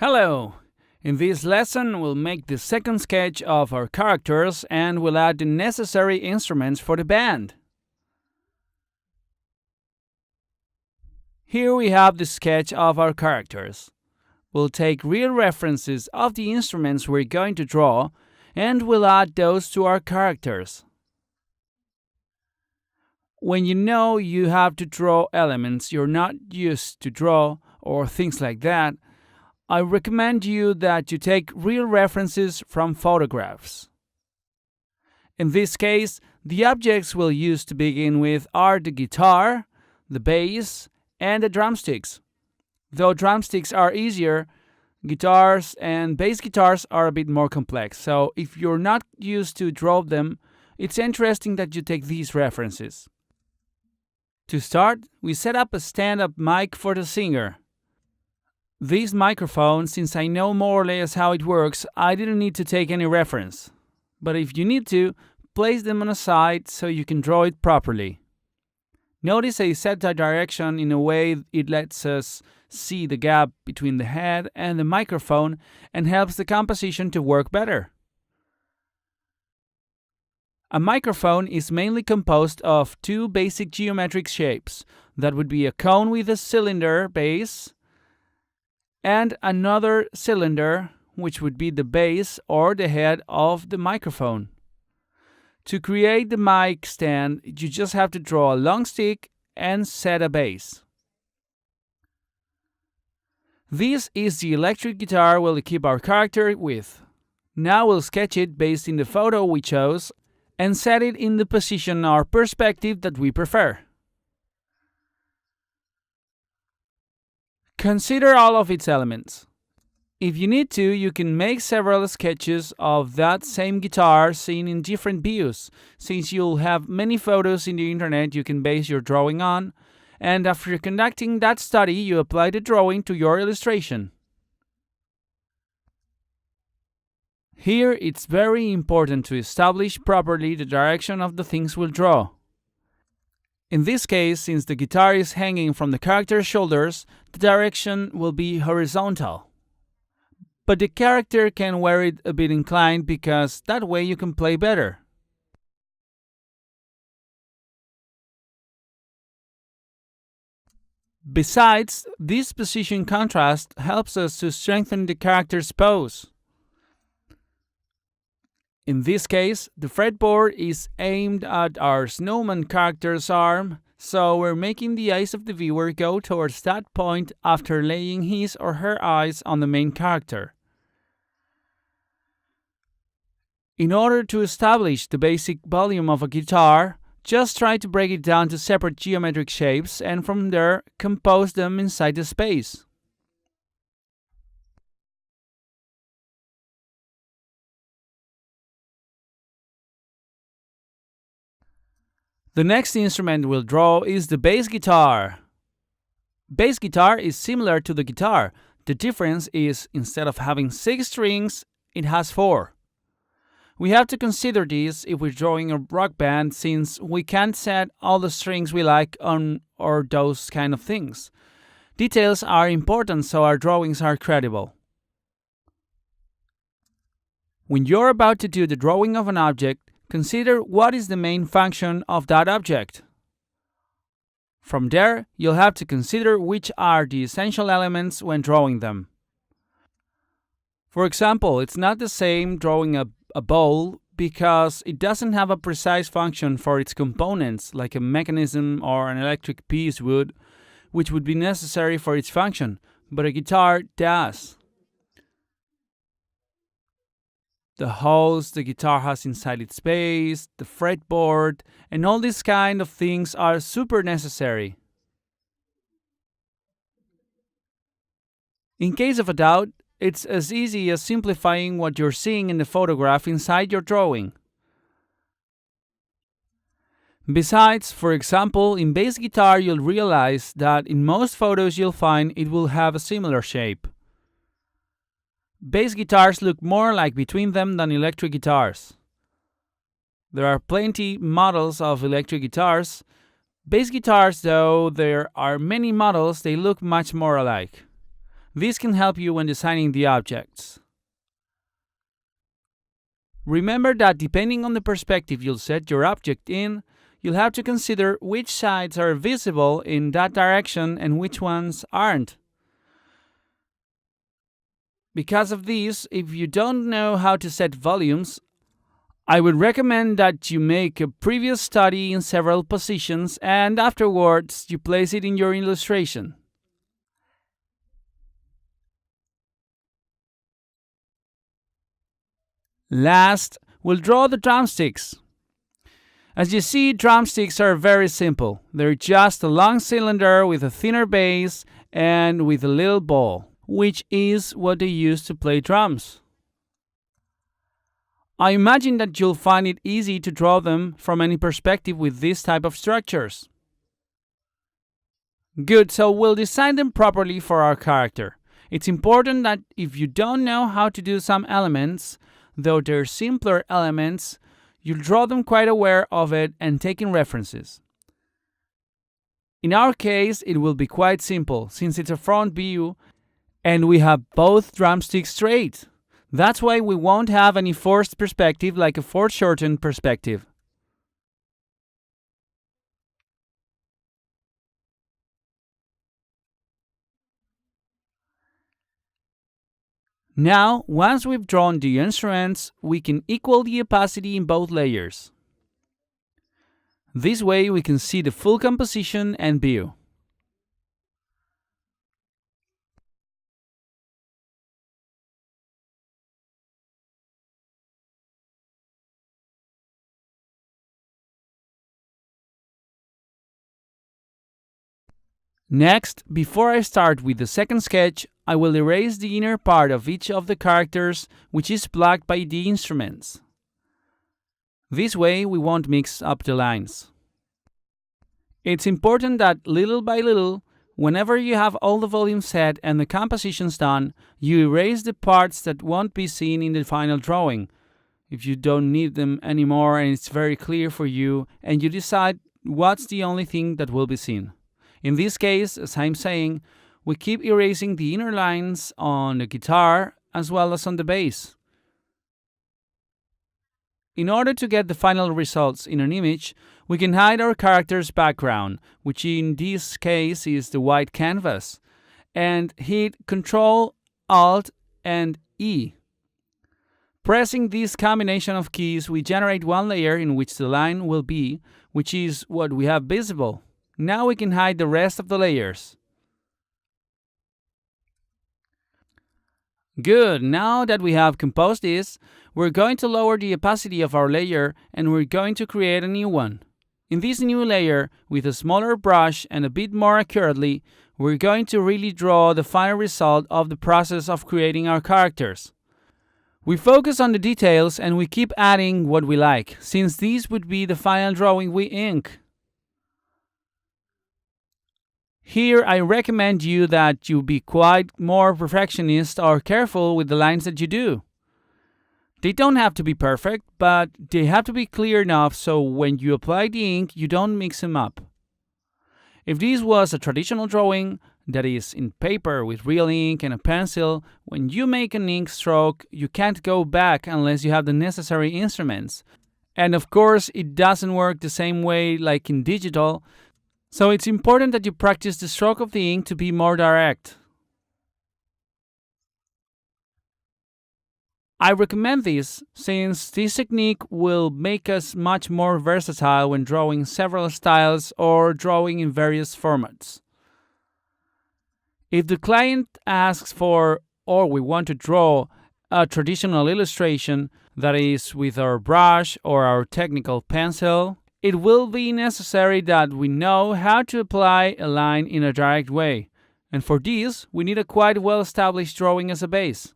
Hello! In this lesson, we'll make the second sketch of our characters and we'll add the necessary instruments for the band. Here we have the sketch of our characters. We'll take real references of the instruments we're going to draw and we'll add those to our characters. When you know you have to draw elements you're not used to draw or things like that, I recommend you that you take real references from photographs. In this case, the objects we'll use to begin with are the guitar, the bass, and the drumsticks. Though drumsticks are easier, guitars and bass guitars are a bit more complex, so if you're not used to draw them, it's interesting that you take these references. To start, we set up a stand-up mic for the singer. This microphone, since I know more or less how it works, I didn't need to take any reference. But if you need to, place them on a side so you can draw it properly. Notice I set the direction in a way it lets us see the gap between the head and the microphone and helps the composition to work better. A microphone is mainly composed of two basic geometric shapes. That would be a cone with a cylinder base and another cylinder, which would be the base or the head of the microphone. To create the mic stand, you just have to draw a long stick and set a base. This is the electric guitar we'll equip our character with. Now we'll sketch it based in the photo we chose and set it in the position or perspective that we prefer. Consider all of its elements. If you need to, you can make several sketches of that same guitar seen in different views, since you'll have many photos in the internet you can base your drawing on, and after conducting that study, you apply the drawing to your illustration. Here, it's very important to establish properly the direction of the things we'll draw. In this case, since the guitar is hanging from the character's shoulders, the direction will be horizontal. But the character can wear it a bit inclined because that way you can play better. Besides, this position contrast helps us to strengthen the character's pose. In this case, the fretboard is aimed at our snowman character's arm, so we're making the eyes of the viewer go towards that point after laying his or her eyes on the main character. In order to establish the basic volume of a guitar, just try to break it down to separate geometric shapes and from there compose them inside the space. The next instrument we'll draw is the bass guitar. Bass guitar is similar to the guitar. The difference is instead of having 6 strings, it has 4. We have to consider this if we're drawing a rock band since we can't set all the strings we like on or those kind of things. Details are important so our drawings are credible. When you're about to do the drawing of an object, consider what is the main function of that object. From there, you'll have to consider which are the essential elements when drawing them. For example, it's not the same drawing a bowl because it doesn't have a precise function for its components like a mechanism or an electric piece would, which would be necessary for its function, but a guitar does. The holes the guitar has inside its bass, the fretboard, and all these kind of things are super necessary. In case of a doubt, it's as easy as simplifying what you're seeing in the photograph inside your drawing. Besides, for example, in bass guitar you'll realize that in most photos you'll find it will have a similar shape. Bass guitars look more like between them than electric guitars. There are plenty models of electric guitars. Bass guitars, though there are many models, they look much more alike. This can help you when designing the objects. Remember that depending on the perspective you'll set your object in, you'll have to consider which sides are visible in that direction and which ones aren't. Because of this, if you don't know how to set volumes, I would recommend that you make a previous study in several positions and afterwards you place it in your illustration. Last, we'll draw the drumsticks. As you see, drumsticks are very simple. They're just a long cylinder with a thinner base and with a little ball, which is what they use to play drums. I imagine that you'll find it easy to draw them from any perspective with this type of structures. Good, so we'll design them properly for our character. It's important that if you don't know how to do some elements, though they're simpler elements, you'll draw them quite aware of it and taking references. In our case, it will be quite simple since it's a front view and we have both drumsticks straight. That's why we won't have any forced perspective like a foreshortened perspective. Now, once we've drawn the instruments, we can equal the opacity in both layers. This way we can see the full composition and view. Next, before I start with the second sketch, I will erase the inner part of each of the characters, which is blocked by the instruments. This way we won't mix up the lines. It's important that little by little, whenever you have all the volumes set and the compositions done, you erase the parts that won't be seen in the final drawing. If you don't need them anymore and it's very clear for you, and you decide what's the only thing that will be seen. In this case, as I'm saying, we keep erasing the inner lines on the guitar as well as on the bass. In order to get the final results in an image, we can hide our character's background, which in this case is the white canvas, and hit Ctrl, Alt, and E. Pressing this combination of keys, we generate one layer in which the line will be, which is what we have visible. Now we can hide the rest of the layers. Good, now that we have composed this, we're going to lower the opacity of our layer and we're going to create a new one. In this new layer, with a smaller brush and a bit more accurately, we're going to really draw the final result of the process of creating our characters. We focus on the details and we keep adding what we like, since this would be the final drawing we ink. Here I recommend you that you be quite more perfectionist or careful with the lines that you do. They don't have to be perfect, but they have to be clear enough so when you apply the ink, you don't mix them up. If this was a traditional drawing, that is in paper with real ink and a pencil, when you make an ink stroke, you can't go back unless you have the necessary instruments. And of course, it doesn't work the same way like in digital, so it's important that you practice the stroke of the ink to be more direct. I recommend this since this technique will make us much more versatile when drawing several styles or drawing in various formats. If the client asks for, or we want to draw a traditional illustration, that is with our brush or our technical pencil, it will be necessary that we know how to apply a line in a direct way. And for this, we need a quite well-established drawing as a base.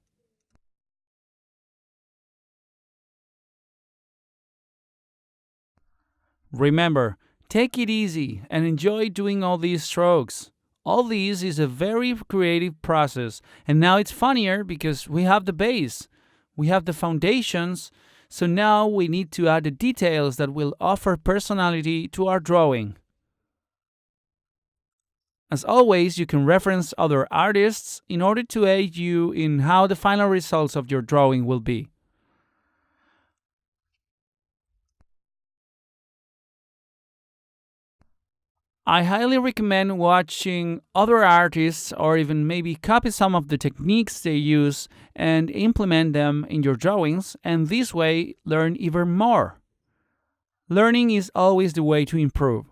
Remember, take it easy and enjoy doing all these strokes. All this is a very creative process, and now it's funnier because we have the base, we have the foundations, so now we need to add the details that will offer personality to our drawing. As always, you can reference other artists in order to aid you in how the final results of your drawing will be. I highly recommend watching other artists or even maybe copy some of the techniques they use and implement them in your drawings, and this way learn even more. Learning is always the way to improve.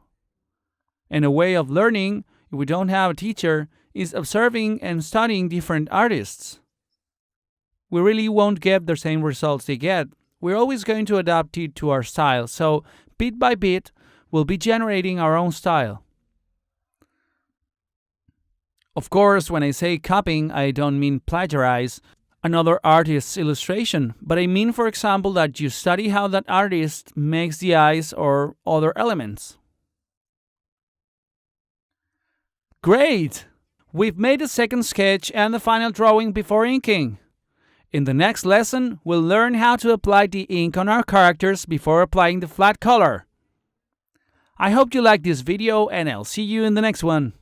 And a way of learning, if we don't have a teacher, is observing and studying different artists. We really won't get the same results they get. We're always going to adapt it to our style, so bit by bit, we'll be generating our own style. Of course, when I say copying, I don't mean plagiarize another artist's illustration, but I mean, for example, that you study how that artist makes the eyes or other elements. Great! We've made the second sketch and the final drawing before inking. In the next lesson, we'll learn how to apply the ink on our characters before applying the flat color. I hope you liked this video, and I'll see you in the next one.